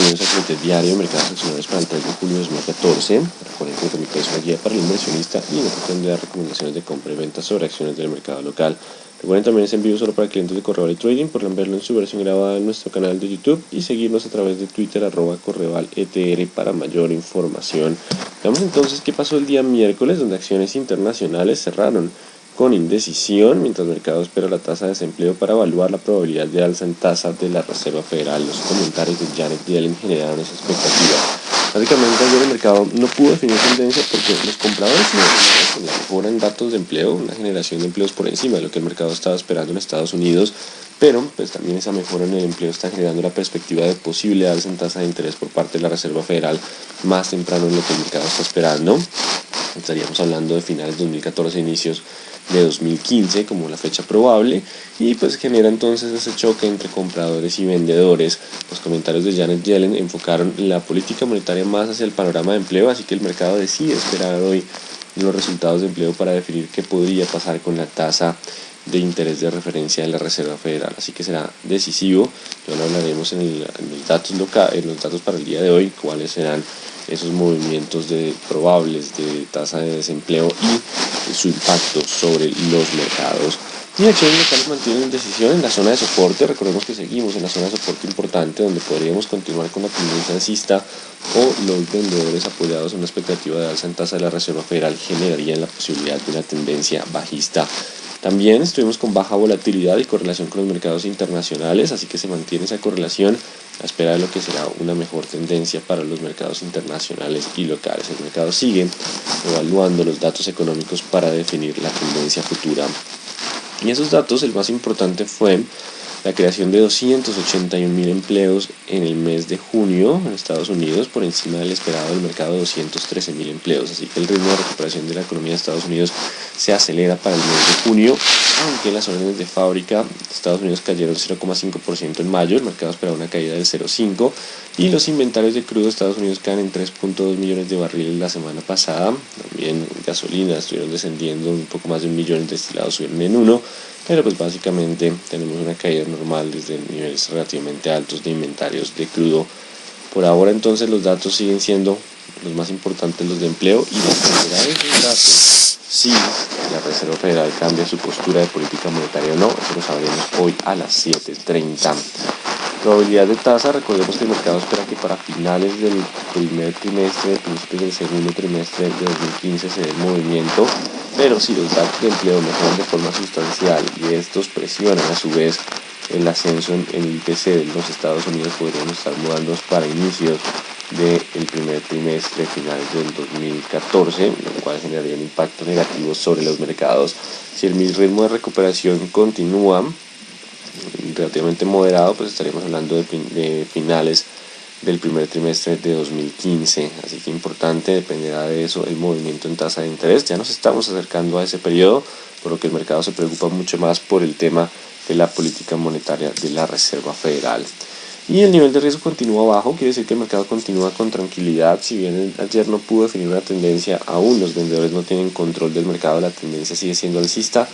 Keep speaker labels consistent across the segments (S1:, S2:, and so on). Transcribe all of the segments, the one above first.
S1: bienvenidos a Comité Diario de Mercados Accionarios para el 3 de julio de 2014. Recuerden que el comité es una guía para el inversionista y no pretende dar recomendaciones de compra y venta sobre acciones del mercado local. Recuerden también es en vivo solo para clientes de Correval y Trading, podrán verlo en su versión grabada en nuestro canal de YouTube y seguirnos a través de Twitter @CorrevalETR para mayor información. Veamos entonces qué pasó el día miércoles, donde acciones internacionales cerraron con indecisión, mientras el mercado espera la tasa de desempleo para evaluar la probabilidad de alza en tasa de la Reserva Federal. Los comentarios de Janet Yellen generaron esa expectativa. Básicamente ayer el mercado no pudo definir tendencia porque los compradores se con la mejora en datos de empleo, una generación de empleos por encima de lo que el mercado estaba esperando en Estados Unidos, pero pues también esa mejora en el empleo está generando la perspectiva de posible alza en tasa de interés por parte de la Reserva Federal más temprano en lo que el mercado está esperando. Estaríamos hablando de finales de 2014, inicios de 2015 como la fecha probable, y pues genera entonces ese choque entre compradores y vendedores. Los comentarios de Janet Yellen enfocaron la política monetaria más hacia el panorama de empleo, así que el mercado decide esperar hoy los resultados de empleo para definir qué podría pasar con la tasa de interés de referencia de la Reserva Federal, así que será decisivo. Ya lo hablaremos en los datos para el día de hoy, cuáles serán esos movimientos probables de tasa de desempleo y su impacto sobre los mercados. Y acciones locales mantienen indecisión en la zona de soporte. Recordemos que seguimos en la zona de soporte importante, donde podríamos continuar con la tendencia alcista, o los vendedores apoyados en una expectativa de alza en tasa de la Reserva Federal generarían la posibilidad de una tendencia bajista. También estuvimos con baja volatilidad y correlación con los mercados internacionales, así que se mantiene esa correlación a espera de lo que será una mejor tendencia para los mercados internacionales y locales. El mercado sigue evaluando los datos económicos para definir la tendencia futura. Y esos datos, el más importante fue la creación de 281.000 empleos en el mes de junio en Estados Unidos, por encima del esperado del mercado de 213.000 empleos. Así que el ritmo de recuperación de la economía de Estados Unidos se acelera para el mes de junio, aunque las órdenes de fábrica de Estados Unidos cayeron 0,5% en mayo, el mercado esperaba una caída del 0,5%, y los inventarios de crudo de Estados Unidos caen en 3.2 millones de barriles la semana pasada. También gasolina estuvieron descendiendo un poco más de 1 millón, destilados subieron en 1, pero pues básicamente tenemos una caída normal desde niveles relativamente altos de inventarios de crudo. Por ahora entonces los datos siguen siendo los más importantes, los de empleo, y dependerá de esos datos si la Reserva Federal cambia su postura de política monetaria o no. Eso lo sabremos hoy a las 7:30. Probabilidad de tasa, recordemos que el mercado espera que para finales del primer trimestre, principios del segundo trimestre de 2015 se dé el movimiento, pero si los datos de empleo mejoran de forma sustancial y estos presionan a su vez el ascenso en el IPC de los Estados Unidos, podríamos estar mudándonos para inicios del primer trimestre, finales del 2014, lo cual generaría un impacto negativo sobre los mercados. Si el ritmo de recuperación continúa relativamente moderado, pues estaríamos hablando de finales del primer trimestre de 2015, así que importante, dependerá de eso el movimiento en tasa de interés. Ya nos estamos acercando a ese periodo, por lo que el mercado se preocupa mucho más por el tema de la política monetaria de la Reserva Federal. Y el nivel de riesgo continúa bajo, quiere decir que el mercado continúa con tranquilidad. Si bien ayer no pudo definir una tendencia, aún los vendedores no tienen control del mercado, la tendencia sigue siendo alcista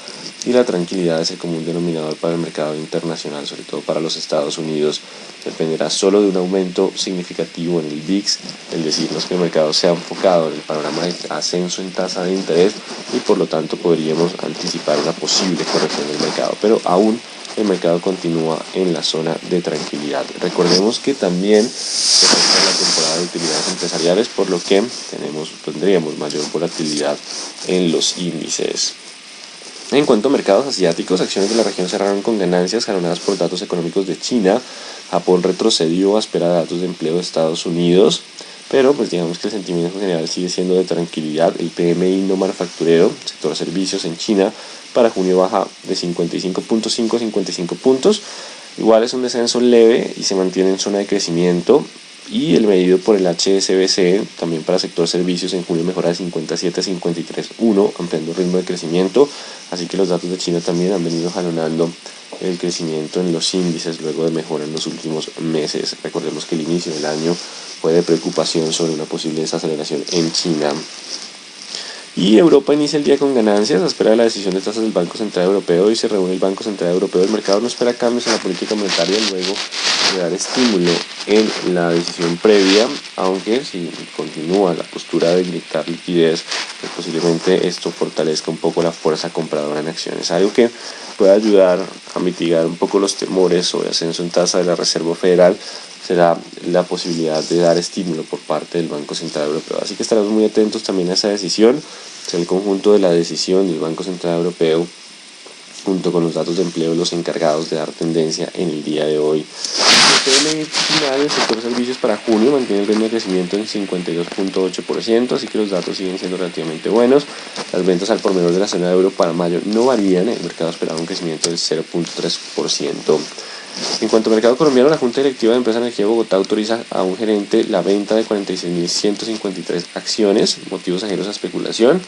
S1: y la tranquilidad es el común denominador para el mercado internacional, sobre todo para los Estados Unidos. Dependerá solo de un aumento significativo en el VIX, el decirnos que el mercado se ha enfocado en el panorama de ascenso en tasa de interés y por lo tanto podríamos anticipar una posible corrección del mercado, pero aún el mercado continúa en la zona de tranquilidad. Recordemos que también se acerca la temporada de utilidades empresariales, por lo que tendríamos mayor volatilidad en los índices. En cuanto a mercados asiáticos, acciones de la región cerraron con ganancias jalonadas por datos económicos de China. Japón retrocedió a espera de datos de empleo de Estados Unidos, pero pues digamos que el sentimiento general sigue siendo de tranquilidad. El PMI no manufacturero, sector servicios en China, para junio baja de 55.5 a 55 puntos. Igual es un descenso leve y se mantiene en zona de crecimiento. Y el medido por el HSBC, también para sector servicios, en junio mejora de 57 a 53.1, ampliando el ritmo de crecimiento. Así que los datos de China también han venido jalonando el crecimiento en los índices luego de mejora en los últimos meses. Recordemos que el inicio del año fue de preocupación sobre una posible desaceleración en China. Y Europa inicia el día con ganancias a espera de la decisión de tasas del Banco Central Europeo, y se reúne el Banco Central Europeo. El mercado no espera cambios en la política monetaria luego de dar estímulo en la decisión previa, aunque si continúa la postura de inyectar liquidez, pues posiblemente esto fortalezca un poco la fuerza compradora en acciones, algo que puede ayudar a mitigar un poco los temores sobre ascenso en tasa de la Reserva Federal. Será la posibilidad de dar estímulo por parte del Banco Central Europeo. Así que estaremos muy atentos también a esa decisión. Será el conjunto de la decisión del Banco Central Europeo junto con los datos de empleo los encargados de dar tendencia en el día de hoy. El final del sector servicios para junio mantiene el ritmo de crecimiento en 52.8%, así que los datos siguen siendo relativamente buenos. Las ventas al por menor de la zona de euro para mayo no varían, el mercado esperaba un crecimiento del 0.3%. En cuanto al mercado colombiano, la Junta Directiva de Empresa Energía de Bogotá autoriza a un gerente la venta de 46.153 acciones, motivos ajenos a especulación.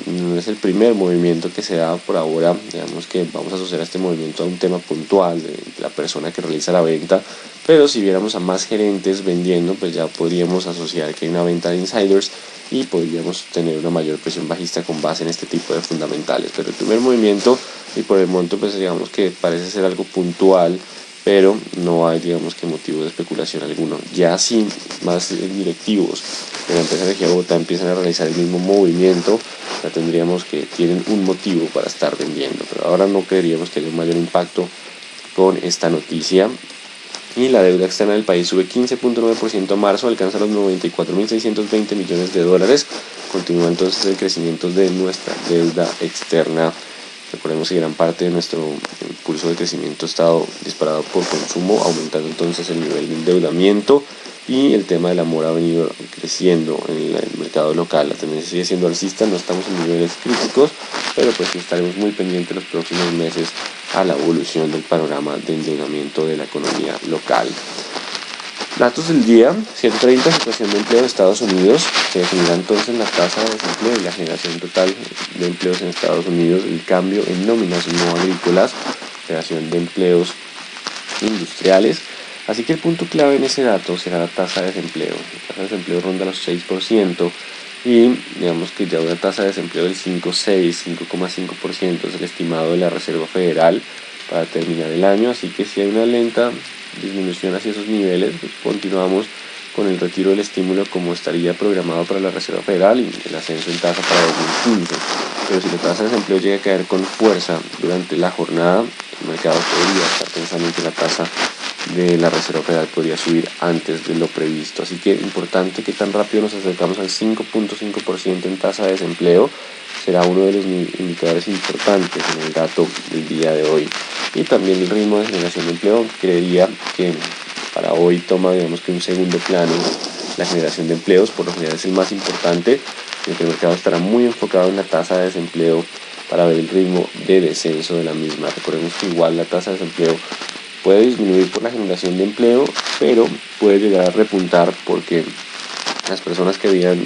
S1: No es el primer movimiento que se da por ahora. Digamos que vamos a asociar a este movimiento a un tema puntual de la persona que realiza la venta, pero si viéramos a más gerentes vendiendo, pues ya podríamos asociar que hay una venta de insiders y podríamos tener una mayor presión bajista con base en este tipo de fundamentales. Pero el primer movimiento, y por el monto, pues digamos que parece ser algo puntual, pero no hay, digamos, que motivo de especulación alguno. Ya si más directivos de la empresa Energía Bogotá empiezan a realizar el mismo movimiento, ya tendríamos que tienen un motivo para estar vendiendo, pero ahora no creeríamos que haya un mayor impacto con esta noticia. Y la deuda externa del país sube 15.9% a marzo, alcanza los 94.620 millones de dólares. Continúa entonces el crecimiento de nuestra deuda externa. Recordemos que gran parte de nuestro impulso de crecimiento ha estado disparado por consumo, aumentando entonces el nivel de endeudamiento, y el tema de la mora ha venido creciendo en el mercado local. La tendencia sigue siendo alcista, no estamos en niveles críticos, pero pues sí estaremos muy pendientes los próximos meses a la evolución del panorama de endeudamiento de la economía local. Datos del día: 7:30, situación de empleo en Estados Unidos. Se definirá entonces la tasa de desempleo y la generación total de empleos en Estados Unidos, el cambio en nóminas no agrícolas, creación de empleos industriales. Así que el punto clave en ese dato será la tasa de desempleo. La tasa de desempleo ronda los 6% y digamos que ya una tasa de desempleo del 5,5% es el estimado de la Reserva Federal para terminar el año. Así que si hay una lenta disminución hacia esos niveles, pues continuamos con el retiro del estímulo como estaría programado para la Reserva Federal y el ascenso en tasa para 2015. Pero si la tasa de desempleo llega a caer con fuerza durante la jornada, el mercado podría estar pensando en que la tasa de la Reserva Federal podría subir antes de lo previsto. Así que importante que tan rápido nos acercamos al 5.5% en tasa de desempleo. Será uno de los indicadores importantes en el dato del día de hoy. Y también el ritmo de generación de empleo. Creería que para hoy toma, digamos, que un segundo plano la generación de empleos. Por lo general es el más importante, ya que el mercado estará muy enfocado en la tasa de desempleo para ver el ritmo de descenso de la misma. Recordemos que igual la tasa de desempleo puede disminuir por la generación de empleo, pero puede llegar a repuntar porque las personas que habían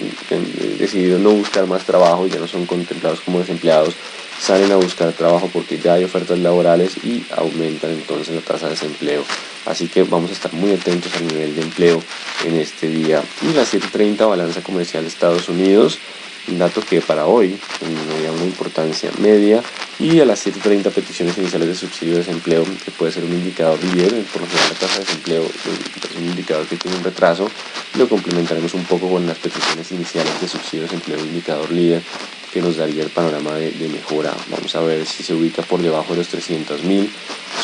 S1: decidido no buscar más trabajo y ya no son contemplados como desempleados, salen a buscar trabajo porque ya hay ofertas laborales y aumentan entonces la tasa de desempleo. Así que vamos a estar muy atentos al nivel de empleo en este día. Y las 7:30, balanza comercial de Estados Unidos, un dato que para hoy tendría una importancia media. Y a las 7:30, peticiones iniciales de subsidio de desempleo, que puede ser un indicador líder. Por lo general la tasa de desempleo es un indicador que tiene un retraso. Lo complementaremos un poco con las peticiones iniciales de subsidio de desempleo, un indicador líder que nos daría el panorama de mejora. Vamos a ver si se ubica por debajo de los 300.000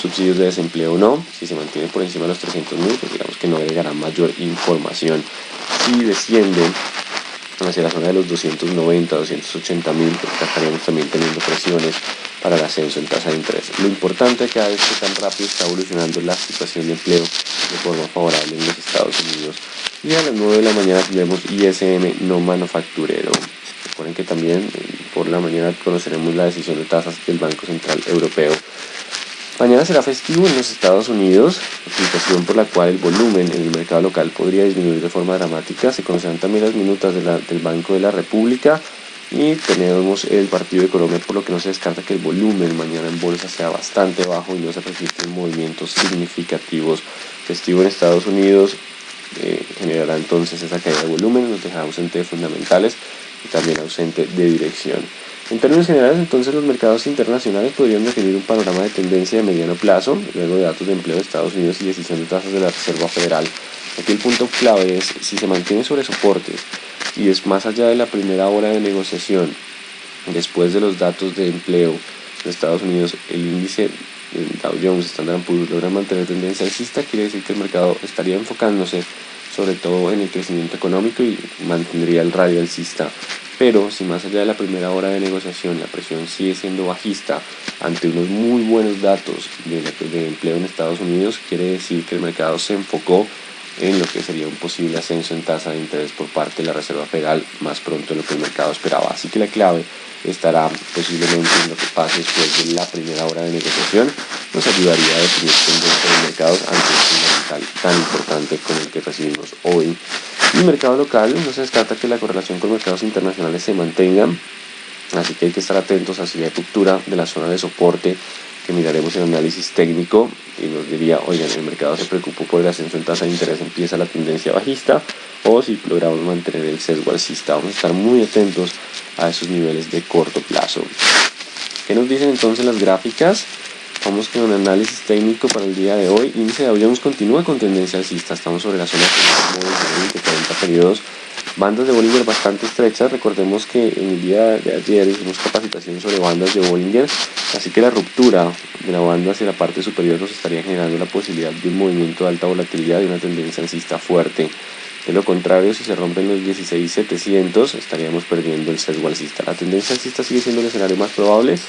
S1: subsidios de desempleo o no. Si se mantiene por encima de los 300.000, pues digamos que no agregará mayor información. Si desciende hacia la zona de los 290, 280.000, pues acá estaríamos también teniendo presiones para el ascenso en tasa de interés. Lo importante acá es que tan rápido está evolucionando la situación de empleo de forma favorable en los Estados Unidos. Y a las 9 de la mañana tendremos ISM no manufacturero. Recuerden que también por la mañana conoceremos la decisión de tasas del Banco Central Europeo. Mañana será festivo en los Estados Unidos, situación por la cual el volumen en el mercado local podría disminuir de forma dramática. Se conocerán también las minutas del Banco de la República y tenemos el partido de Colombia, por lo que no se descarta que el volumen mañana en bolsa sea bastante bajo y no se registren movimientos significativos. Festivo en Estados Unidos generará entonces esa caída de volumen, nos dejará ausente de fundamentales y también ausente de dirección. En términos generales, entonces, los mercados internacionales podrían definir un panorama de tendencia de mediano plazo, luego de datos de empleo de Estados Unidos y decisión de tasas de la Reserva Federal. Aquí el punto clave es si se mantiene sobre soportes y es más allá de la primera hora de negociación, después de los datos de empleo de Estados Unidos, el índice Dow Jones, Standard & Poor's logran mantener tendencia alcista, quiere decir que el mercado estaría enfocándose sobre todo en el crecimiento económico y mantendría el radio alcista. Pero si más allá de la primera hora de negociación la presión sigue siendo bajista ante unos muy buenos datos de empleo en Estados Unidos, quiere decir que el mercado se enfocó en lo que sería un posible ascenso en tasa de interés por parte de la Reserva Federal más pronto de lo que el mercado esperaba. Así que la clave estará posiblemente en lo que pase después de la primera hora de negociación. Nos ayudaría a definir tendencia de mercados ante un fundamental tan importante como el que recibimos hoy. Y el mercado local, no se descarta que la correlación con mercados internacionales se mantenga, así que hay que estar atentos hacia la ruptura de la zona de soporte que miraremos en análisis técnico y nos diría, oigan, el mercado se preocupó por el ascenso en tasa de interés, empieza la tendencia bajista, o si logramos mantener el sesgo alcista. Vamos a estar muy atentos a esos niveles de corto plazo. ¿Qué nos dicen entonces las gráficas? Vamos con un análisis técnico para el día de hoy. Índice de Dow Jones continúa con tendencia alcista, estamos sobre la zona de 20 40 periodos. Bandas de Bollinger bastante estrechas, recordemos que en el día de ayer hicimos capacitación sobre bandas de Bollinger, así que la ruptura de la banda hacia la parte superior nos estaría generando la posibilidad de un movimiento de alta volatilidad y una tendencia alcista fuerte. De lo contrario, si se rompen los 16.700, estaríamos perdiendo el sesgo alcista. La tendencia alcista sigue siendo el escenario más probable.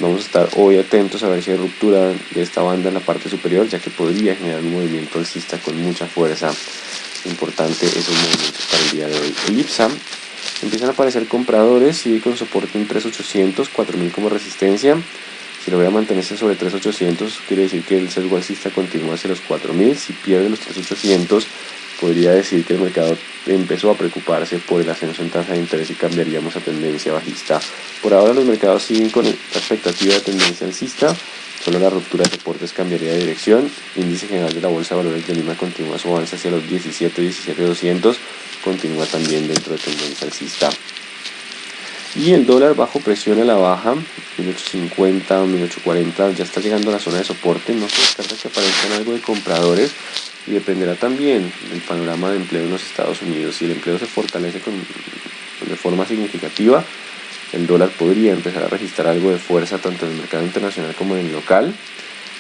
S1: Vamos a estar hoy atentos a ver si hay ruptura de esta banda en la parte superior, ya que podría generar un movimiento alcista con mucha fuerza. Importante esos movimientos para el día de hoy. El IPSA empiezan a aparecer compradores, sigue con soporte en 3.800, 4.000 como resistencia. Si logra mantenerse sobre 3.800, quiere decir que el sesgo alcista continúa hacia los 4.000. Si pierde los 3.800, podría decir que el mercado empezó a preocuparse por el ascenso en tasa de interés y cambiaríamos a tendencia bajista. Por ahora los mercados siguen con la expectativa de tendencia alcista. Solo la ruptura de soportes cambiaría de dirección. Índice general de la Bolsa de Valores de Lima continúa su avance hacia los 17.200, continúa también dentro de tendencia alcista. Y el dólar bajo presión a la baja, 1850, 1840, ya está llegando a la zona de soporte. No se descarta que aparezcan algo de compradores y dependerá también del panorama de empleo en los Estados Unidos. Si el empleo se fortalece de forma significativa, el dólar podría empezar a registrar algo de fuerza tanto en el mercado internacional como en el local.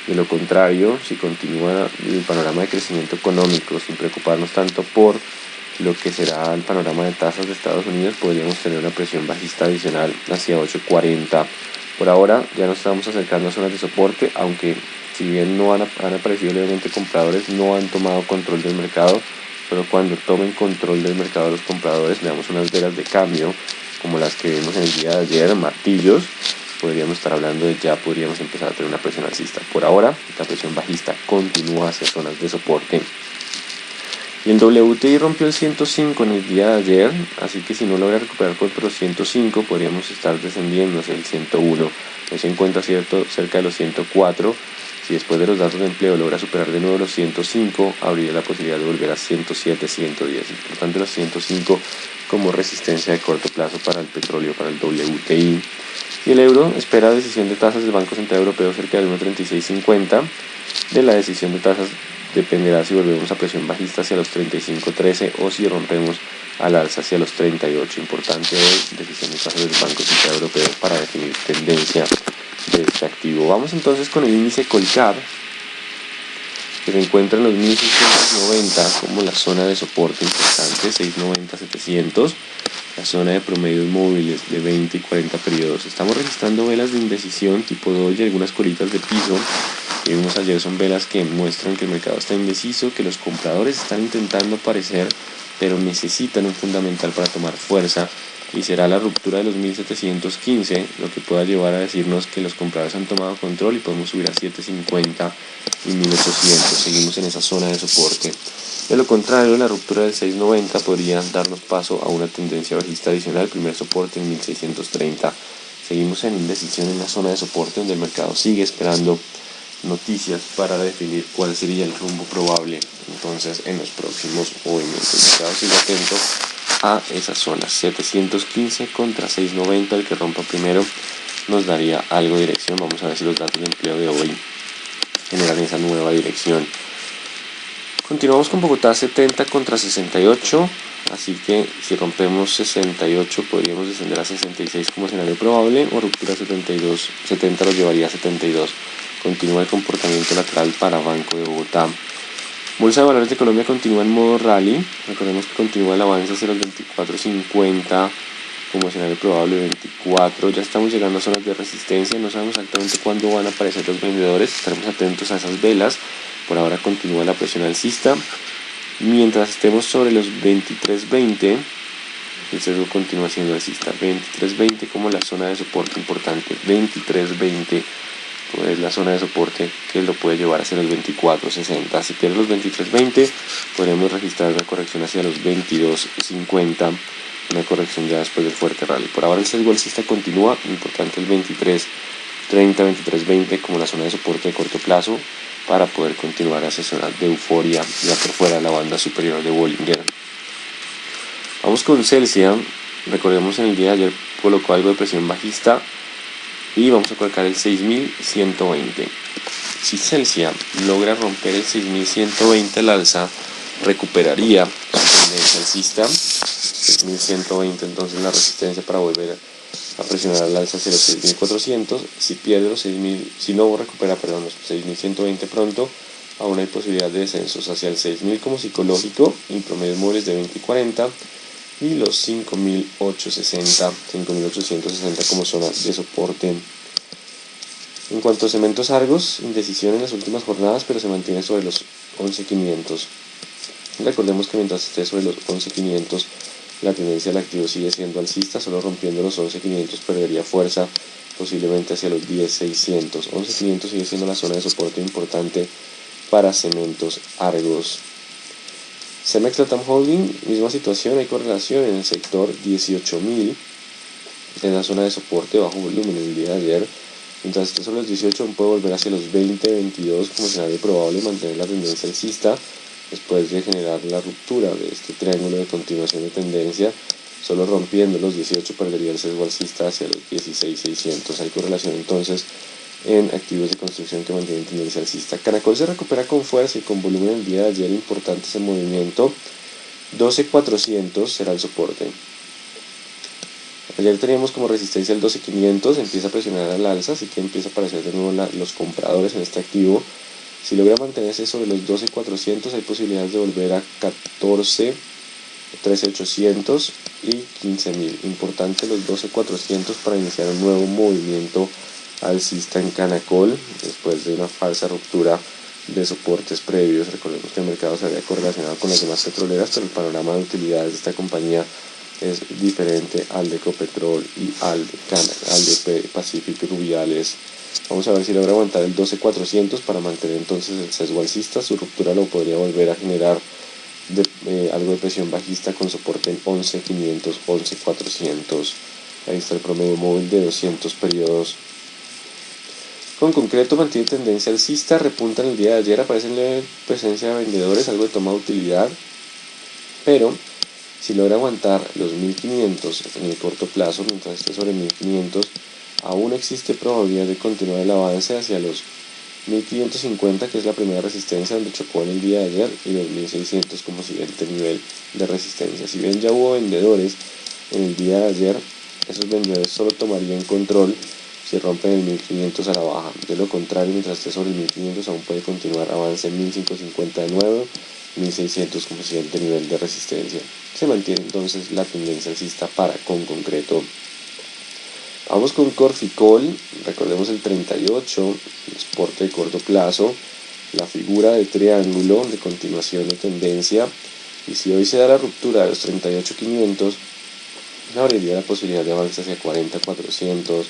S1: De lo contrario, si continúa el panorama de crecimiento económico sin preocuparnos tanto por lo que será el panorama de tasas de Estados Unidos, podríamos tener una presión bajista adicional hacia 8.40. Por ahora ya nos estamos acercando a zonas de soporte, aunque si bien no han aparecido levemente compradores, no han tomado control del mercado. Solo cuando tomen control del mercado los compradores, veamos unas velas de cambio como las que vimos en el día de ayer, martillos, podríamos estar hablando de ya podríamos empezar a tener una presión alcista. Por ahora, la presión bajista continúa hacia zonas de soporte. Y el WTI rompió el 105 en el día de ayer, así que si no logra recuperar contra los 105, podríamos estar descendiendo hacia el 101. Hoy se encuentra cerca de los 104. Si después de los datos de empleo logra superar de nuevo los 105, habría la posibilidad de volver a 107, 110. Importante los 105 como resistencia de corto plazo para el petróleo, para el WTI. Y el euro espera decisión de tasas del Banco Central Europeo cerca del 1.3650. De la decisión de tasas dependerá si volvemos a presión bajista hacia los 35.13 o si rompemos al alza hacia los 38. Importante hoy, decisión de tasas del Banco Central Europeo para definir tendencia de este activo. Vamos entonces con el índice Colcap, que se encuentra en los 1690 como la zona de soporte importante, 690-700, la zona de promedios móviles de 20 y 40 periodos. Estamos registrando velas de indecisión tipo doji y algunas colitas de piso. Que vimos ayer son velas que muestran que el mercado está indeciso, que los compradores están intentando aparecer, pero necesitan un fundamental para tomar fuerza, y será la ruptura de los 1715 lo que pueda llevar a decirnos que los compradores han tomado control y podemos subir a 750 y 1800. Seguimos en esa zona de soporte. De lo contrario, la ruptura del 690 podría darnos paso a una tendencia bajista adicional, primer soporte en 1630. Seguimos en indecisión en la zona de soporte, donde el mercado sigue esperando noticias para definir cuál sería el rumbo probable entonces en los próximos movimientos. El mercado sigue atento a esa zona. 715 contra 690, el que rompa primero nos daría algo de dirección. Vamos a ver si los datos de empleo de hoy generan esa nueva dirección. Continuamos con Bogotá 70 contra 68, así que si rompemos 68 podríamos descender a 66 como escenario probable, o ruptura 72, 70 lo llevaría a 72. Continúa el comportamiento lateral para Banco de Bogotá. Bolsa de Valores de Colombia continúa en modo rally. Recordemos que continúa el avance hacia los 24.50 como escenario probable. 24, ya estamos llegando a zonas de resistencia, no sabemos exactamente cuándo van a aparecer los vendedores, estaremos atentos a esas velas. Por ahora continúa la presión alcista. Mientras estemos sobre los 23.20, el sesgo continúa siendo alcista. 23.20 como la zona de soporte importante. 23.20 es la zona de soporte que lo puede llevar hacia los 24.60. Si pierde los 23.20, podremos registrar una corrección hacia los 22.50. Una corrección ya después del fuerte rally. Por ahora el sesgo alcista continúa. Importante el 23.30, 23.20 como la zona de soporte de corto plazo, para poder continuar hacia zonas de euforia ya por fuera de la banda superior de Bollinger. Vamos con Celsia. Recordemos en el día de ayer colocó algo de presión bajista y vamos a colocar el 6.120. Si Celsia logra romper el 6.120 al alza, recuperaría su tendencia alcista. 6.120 entonces la resistencia para volver a presionar al alza hacia los 6.400. Si pierde los 6.000, si no recupera, los 6.120 pronto, aún hay posibilidad de descensos hacia el 6.000 como psicológico y promedios móviles de 20 y 40, y los 5.860, 5.860 como zona de soporte. En cuanto a cementos Argos, indecisión en las últimas jornadas, pero se mantiene sobre los 11.500. Recordemos que mientras esté sobre los 11.500, la tendencia del activo sigue siendo alcista. Solo rompiendo los 11.500 perdería fuerza, posiblemente hacia los 10.600. 11.500 sigue siendo la zona de soporte importante para cementos Argos. Cemex Latam Holding, misma situación, hay correlación en el sector 18.000, en la zona de soporte bajo volumen en el día de ayer. Mientras esté sobre los 18, puede volver hacia los 20-22 como escenario probable, mantener la tendencia alcista después de generar la ruptura de este triángulo de continuación de tendencia. Solo rompiendo los 18 perdería el sesgo alcista hacia los 16.600. Hay correlación entonces en activos de construcción que mantienen tendencia alcista. Canacol se recupera con fuerza y con volumen el día de ayer importante ese movimiento. 12.400 será el soporte. Ayer teníamos como resistencia el 12.500, empieza a presionar al alza, así que empieza a aparecer de nuevo los compradores en este activo. Si logra mantenerse sobre los 12.400, hay posibilidades de volver a 14, 13.800 y 15.000. Importante los 12.400 para iniciar un nuevo movimiento alcista en Canacol después de una falsa ruptura de soportes previos. Recordemos que el mercado se había correlacionado con las demás petroleras, pero el panorama de utilidades de esta compañía es diferente al de Ecopetrol y al de Pacific Rubiales. Vamos a ver si logra aguantar el 12.400 para mantener entonces el sesgo alcista. Su ruptura lo podría volver a generar algo de presión bajista con soporte en 11.500, 11.400. Ahí está el promedio móvil de 200 periodos. Con concreto mantiene tendencia alcista, repunta en el día de ayer, aparece en presencia de vendedores, algo de toma de utilidad, pero si logra aguantar los 1.500 en el corto plazo, mientras esté sobre 1.500, aún existe probabilidad de continuar el avance hacia los 1.550, que es la primera resistencia donde chocó en el día de ayer, y los 1.600 como siguiente nivel de resistencia. Si bien ya hubo vendedores en el día de ayer, esos vendedores solo tomarían control si rompen el 1.500 a la baja. De lo contrario, mientras esté sobre el 1.500 aún puede continuar avance en 1.550 de nuevo, 1.600 como siguiente nivel de resistencia. Se mantiene entonces la tendencia alcista para con concreto. Vamos con Corficol, recordemos el 38, el soporte de corto plazo, la figura de triángulo de continuación de tendencia, y si hoy se da la ruptura de los 38.500, abriría la posibilidad de avance hacia 40.400,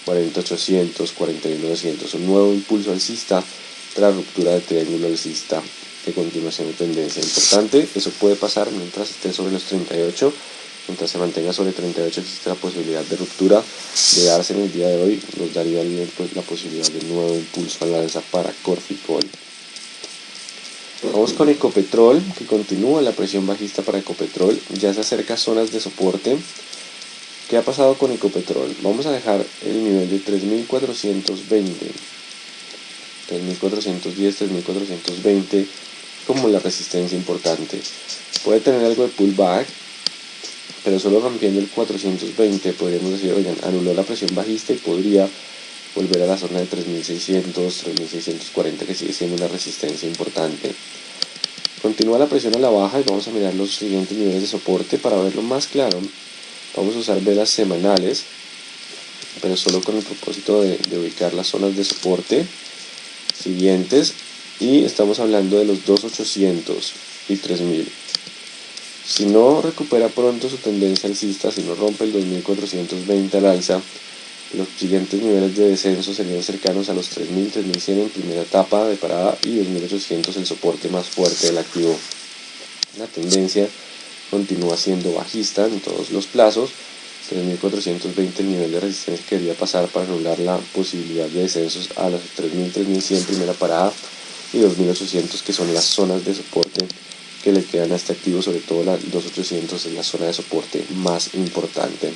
S1: 40.800, 41.200, un nuevo impulso alcista tras ruptura de triángulo alcista de continuación de tendencia. Importante, eso puede pasar mientras esté sobre los 38. Mientras se mantenga sobre 38 existe la posibilidad de ruptura. De darse en el día de hoy nos daría la posibilidad de nuevo impulso al alza para Corficol. Vamos con Ecopetrol, que continúa la presión bajista para Ecopetrol, ya se acerca a zonas de soporte. ¿Qué ha pasado con Ecopetrol? Vamos a dejar el nivel de 3420, 3410, 3420 como la resistencia importante. Puede tener algo de pullback, pero solo rompiendo el 420 podríamos decir, oigan, anuló la presión bajista y podría volver a la zona de 3600, 3640, que sigue siendo una resistencia importante. Continúa la presión a la baja y vamos a mirar los siguientes niveles de soporte para verlo más claro. Vamos a usar velas semanales, pero solo con el propósito de ubicar las zonas de soporte siguientes, y estamos hablando de los 2800 y 3000. Si no recupera pronto su tendencia alcista, si no rompe el 2420 al alza, los siguientes niveles de descenso serían cercanos a los 3000, 3100 en primera etapa de parada y 2800 el soporte más fuerte del activo. La tendencia continúa siendo bajista en todos los plazos. 3420 el nivel de resistencia que debería pasar para anular la posibilidad de descensos a los 3000, 3100 primera parada y 2800, que son las zonas de soporte que le quedan a este activo, sobre todo la 2800 es la zona de soporte más importante.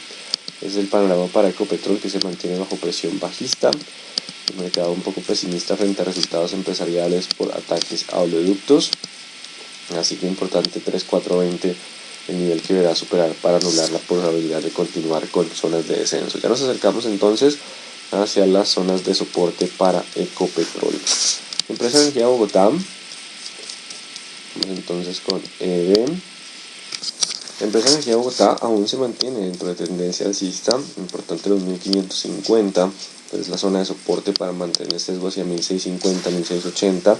S1: Ese es el panorama para Ecopetrol, que se mantiene bajo presión bajista. El mercado un poco pesimista frente a resultados empresariales por ataques a oleoductos, así que importante 3420 el nivel que deberá superar para anular la probabilidad de continuar con zonas de descenso. Ya nos acercamos entonces hacia las zonas de soporte para Ecopetrol. Empresa de Energía Bogotá, vamos entonces con EDB. La empresa de Energía Bogotá aún se mantiene dentro de tendencia alcista, importante los 1550, es la zona de soporte para mantener el sesgo hacia 1650, 1680.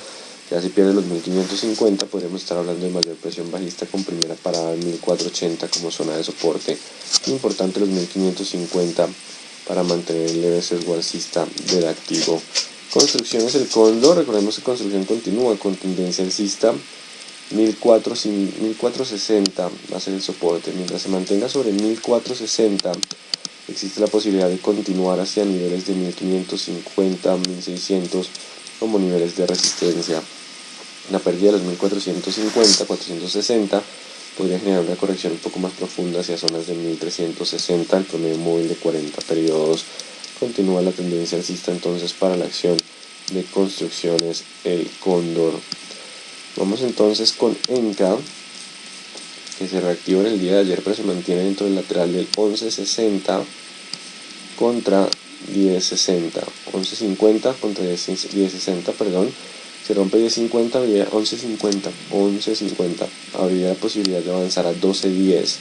S1: Ya si pierde los 1550 podríamos estar hablando de mayor presión bajista con primera parada en 1480 como zona de soporte. Importante los 1550 para mantener el leve sesgo alcista del activo. Construcciones El Cóndor, recordemos que construcción continúa con tendencia alcista. 1460 va a ser el soporte. Mientras se mantenga sobre 1460 existe la posibilidad de continuar hacia niveles de 1550, 1600 como niveles de resistencia. La pérdida de los 1450, 460 podría generar una corrección un poco más profunda hacia zonas de 1360. El promedio móvil de 40 periodos. Continúa la tendencia alcista entonces para la acción de construcciones El Cóndor. Vamos entonces con Enca, que se reactivó en el día de ayer, pero se mantiene dentro del lateral del 1160 contra 1060, 1150 contra 1060, perdón. Se rompe 1050, habría 1150, habría la posibilidad de avanzar a 1210.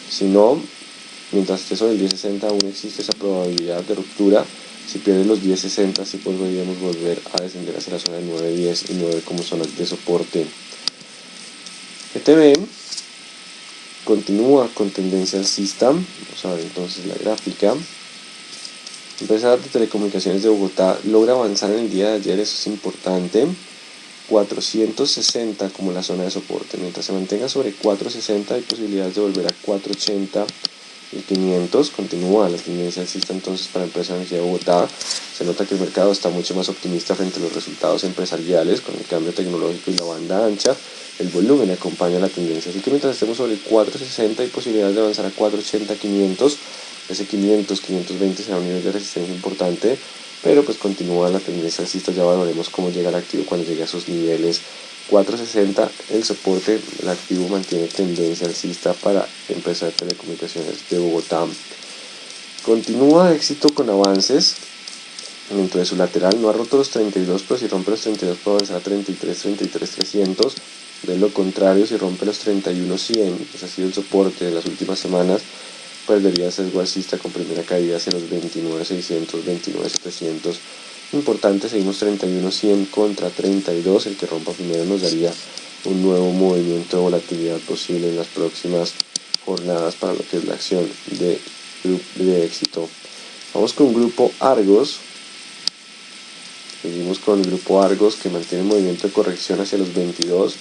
S1: Si no, mientras esté sobre el 1060 aún existe esa probabilidad de ruptura. Si pierde los 1060, sí podríamos volver a descender hacia la zona de 910 y 9 como zonas de soporte. ETB continúa con tendencia alcista. Vamos a ver entonces la gráfica. Empresa de Telecomunicaciones de Bogotá logra avanzar en el día de ayer, eso es importante. 460 como la zona de soporte. Mientras se mantenga sobre 460 hay posibilidades de volver a 480 y 500. Continúa la tendencia alcista entonces para Empresa de Energía de Bogotá. Se nota que el mercado está mucho más optimista frente a los resultados empresariales con el cambio tecnológico y la banda ancha. El volumen acompaña la tendencia, así que mientras estemos sobre 460 hay posibilidades de avanzar a 480, 500. Ese 500, 520 será un nivel de resistencia importante, pero pues continúa la tendencia alcista. Ya valoremos cómo llega el activo cuando llegue a sus niveles. 460 el soporte, el activo mantiene tendencia alcista para Empresa de Telecomunicaciones de Bogotá. Continúa éxito con avances dentro de su lateral, no ha roto los 32, pero si rompe los 32 puede avanzar a 33, 300. De lo contrario, si rompe los 31.100, ese ha sido el soporte de las últimas semanas, perdería sesgo alcista con primera caída hacia los 29.600, 29.700. Importante, seguimos 31.100 contra 32, el que rompa primero nos daría un nuevo movimiento de volatilidad posible en las próximas jornadas para lo que es la acción de éxito. Vamos con Grupo Argos. Seguimos con el Grupo Argos, que mantiene movimiento de corrección hacia los 22.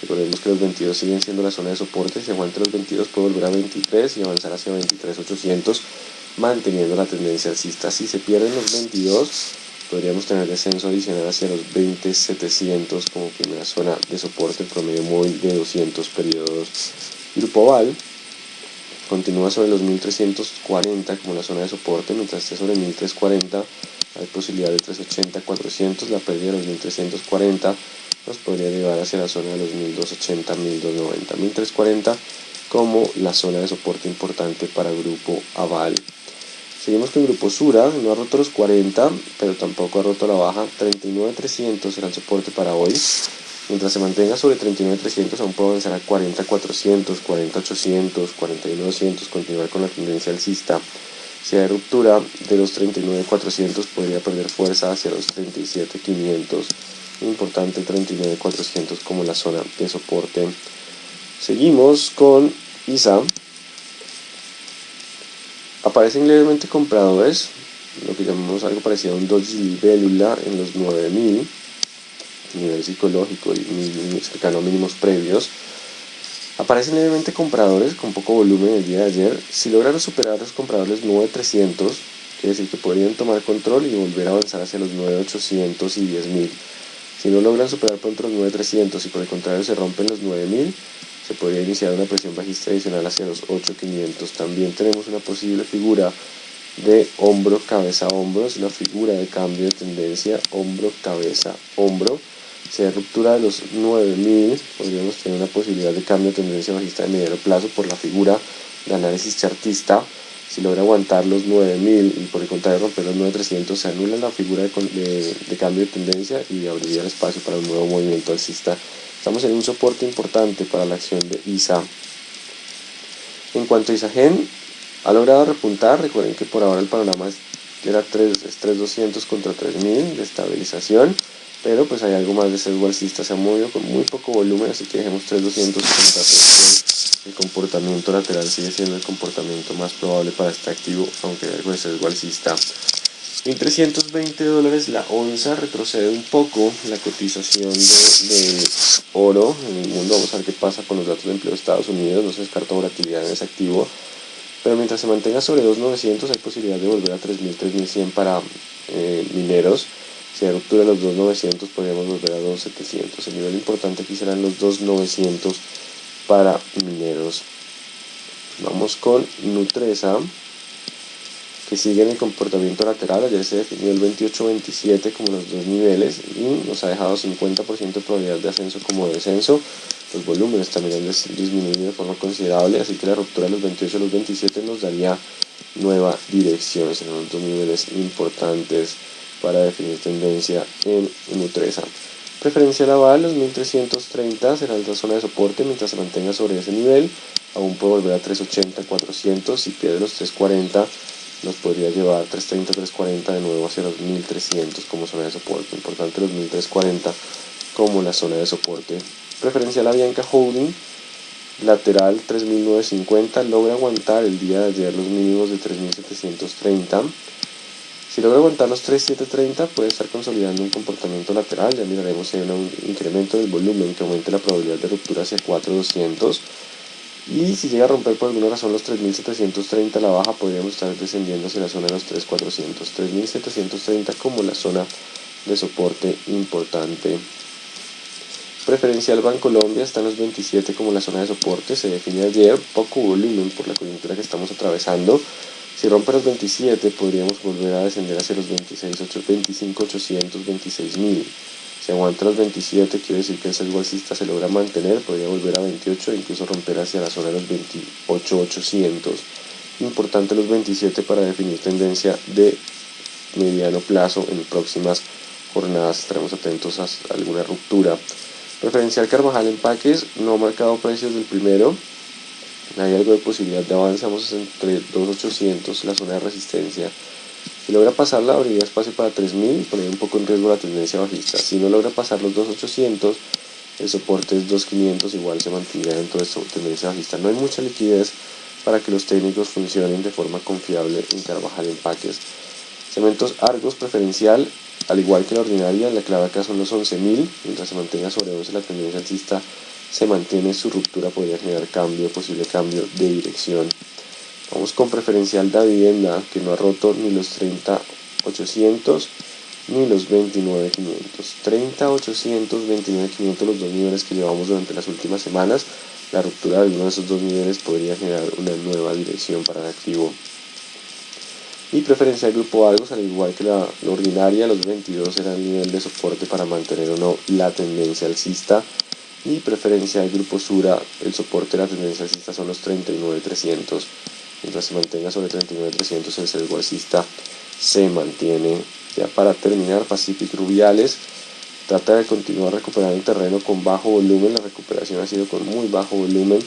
S1: Recordemos que los 22 siguen siendo la zona de soporte. Si aguanta los 22 puede volver a 23 y avanzar hacia 23.800, manteniendo la tendencia alcista. Si se pierden los 22, Podríamos tener descenso adicional hacia los 20.700 como primera zona de soporte, el promedio móvil de 200 periodos. Grupo Val continúa sobre los 1340 como la zona de soporte, mientras esté sobre 1340 hay posibilidad de 380-400, la pérdida de los 1340 nos podría llevar hacia la zona de los 1280-1290, 1340 como la zona de soporte importante para Grupo Aval. Seguimos con Grupo Sura, no ha roto los 40, pero tampoco ha roto la baja, 39.300 será el soporte para hoy. Mientras se mantenga sobre 39.300 aún puede avanzar a 40.400, 40.800, 41.200, continuar con la tendencia alcista. Si hay ruptura de los 39.400 podría perder fuerza hacia los 37.500. Importante 39.400 como la zona de soporte. Seguimos con ISA. Aparecen levemente compradores, lo que llamamos algo parecido a un doji libélula en los 9.000, nivel psicológico y cercano a mínimos previos. Aparecen levemente compradores con poco volumen el día de ayer. Si logran superar los compradores 9.300, quiere decir que podrían tomar control y volver a avanzar hacia los 9.800 y 10.000. Si no logran superar pronto los 9.300 y por el contrario se rompen los 9.000, se podría iniciar una presión bajista adicional hacia los 8.500. También tenemos una posible figura de hombro, cabeza, hombro. Es una figura de cambio de tendencia, hombro, cabeza, hombro. Si hay ruptura de los 9.000, podríamos tener una posibilidad de cambio de tendencia bajista de mediano plazo por la figura de análisis chartista. Si logra aguantar los 9.000 y por el contrario romper los 9.300, se anula la figura de cambio de tendencia y abriría el espacio para un nuevo movimiento alcista. Estamos en un soporte importante para la acción de ISA. En cuanto a ISAGEN, ha logrado repuntar. Recuerden que por ahora el panorama es 3.200 contra 3.000 de estabilización, pero pues hay algo más de sesgo alcista. Se ha movido con muy poco volumen, así que dejemos 3.200 contra 3.000. El comportamiento lateral sigue siendo el comportamiento más probable para este activo, aunque hay algo de sesgo alcista. $1.320 la onza, retrocede un poco la cotización de oro en el mundo. Vamos a ver qué pasa con los datos de empleo de Estados Unidos. No se descarta volatilidad en ese activo, pero mientras se mantenga sobre 2.900 hay posibilidad de volver a 3.000, 3.100 para mineros. Si hay ruptura de los 2.900 podríamos volver a 2.700. El nivel importante aquí serán los 2.900 para mineros. Vamos con Nutresa, que sigue en el comportamiento lateral. Ayer se definió el 28-27 como los dos niveles y nos ha dejado 50% de probabilidad de ascenso como de descenso. Los volúmenes también han disminuido de forma considerable, así que la ruptura de los 28 a los 27 nos daría nueva dirección. Serán dos niveles importantes para definir tendencia en Nutresa. Preferencial aval, los 1.330 será la zona de soporte. Mientras se mantenga sobre ese nivel, aún puede volver a 3.80, 400. Si pierde los 3.40, nos podría llevar 3.30, 3.40 de nuevo hacia los 1.300 como zona de soporte. Importante los 1.340 como la zona de soporte. Preferencial Avianca Holding, lateral 3.950, logra aguantar el día de ayer los mínimos de 3.730. Si logra aguantar los 3.730 puede estar consolidando un comportamiento lateral. Ya miraremos si hay un incremento del volumen que aumente la probabilidad de ruptura hacia 4.200. Y si llega a romper por alguna razón los 3.730 a la baja, podríamos estar descendiendo hacia la zona de los 3.400. 3.730 como la zona de soporte importante. Preferencial Bancolombia está en los 27 como la zona de soporte. Se define ayer, poco volumen por la coyuntura que estamos atravesando. Si rompe los 27 podríamos volver a descender hacia los 25.800, 26.000. Si aguanta los 27 quiere decir que el sesgo alcista se logra mantener, podría volver a 28 e incluso romper hacia la zona de los 28.800. Importante los 27 para definir tendencia de mediano plazo. En próximas jornadas estaremos atentos a alguna ruptura. Preferencial Carvajal Empaques, no ha marcado precios del primero. Hay algo de posibilidad de avance, vamos entre 2.800, la zona de resistencia. Si logra pasarla, abriría espacio para 3.000 y poner un poco en riesgo la tendencia bajista. Si no logra pasar los 2.800, el soporte es 2.500, igual se mantendría dentro de esta tendencia bajista. No hay mucha liquidez para que los técnicos funcionen de forma confiable en Carvajal Empaques. Cementos Argos preferencial, al igual que la ordinaria, la clave acá son los 11.000. Mientras se mantenga sobre 11 la tendencia alcista se mantiene, su ruptura podría generar posible cambio de dirección. Vamos con preferencial de vivienda, que no ha roto ni los 30.800 ni los 29.500. 30.800, 29.500, los dos niveles que llevamos durante las últimas semanas. La ruptura de alguno de esos dos niveles podría generar una nueva dirección para el activo. Y preferencia del grupo Argos, al igual que la ordinaria, los 22 será el nivel de soporte para mantener o no la tendencia alcista. Y preferencia del grupo Sura, el soporte de la tendencia alcista son los 39.300. Mientras se mantenga sobre 39.300, el sesgo alcista se mantiene. Ya para terminar, Pacific Rubiales trata de continuar recuperando el terreno con bajo volumen. La recuperación ha sido con muy bajo volumen.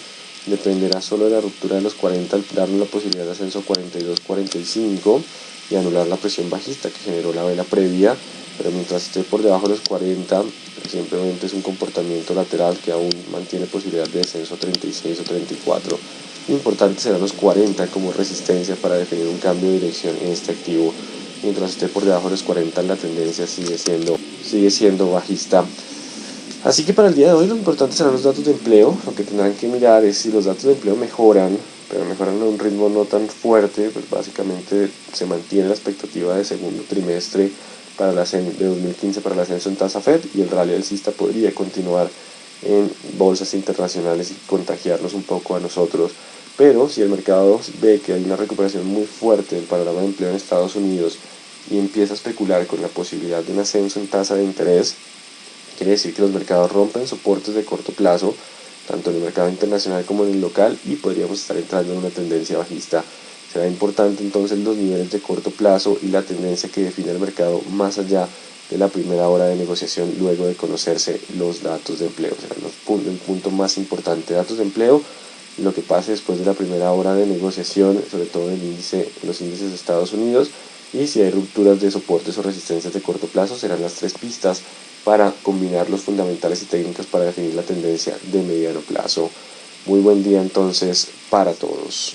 S1: Dependerá solo de la ruptura de los 40 al darle la posibilidad de ascenso a 42-45 y anular la presión bajista que generó la vela previa. Pero mientras esté por debajo de los 40, simplemente es un comportamiento lateral que aún mantiene posibilidad de descenso a 36 o 34. Lo importante serán los 40 como resistencia para definir un cambio de dirección en este activo. Mientras esté por debajo de los 40, la tendencia sigue siendo bajista. Así que para el día de hoy lo importante serán los datos de empleo. Lo que tendrán que mirar es si los datos de empleo mejoran, pero mejoran a un ritmo no tan fuerte, pues básicamente se mantiene la expectativa de segundo trimestre para de 2015 para el ascenso en tasa Fed, y el rally alcista podría continuar en bolsas internacionales y contagiarnos un poco a nosotros. Pero si el mercado ve que hay una recuperación muy fuerte del panorama de empleo en Estados Unidos y empieza a especular con la posibilidad de un ascenso en tasa de interés, quiere decir que los mercados rompen soportes de corto plazo, tanto en el mercado internacional como en el local, y podríamos estar entrando en una tendencia bajista. Será importante entonces los niveles de corto plazo y la tendencia que define el mercado más allá de la primera hora de negociación luego de conocerse los datos de empleo. Será el punto más importante, datos de empleo, lo que pase después de la primera hora de negociación, sobre todo en los índices de Estados Unidos, y si hay rupturas de soportes o resistencias de corto plazo, serán las tres pistas para combinar los fundamentales y técnicas para definir la tendencia de mediano plazo. Muy buen día entonces para todos.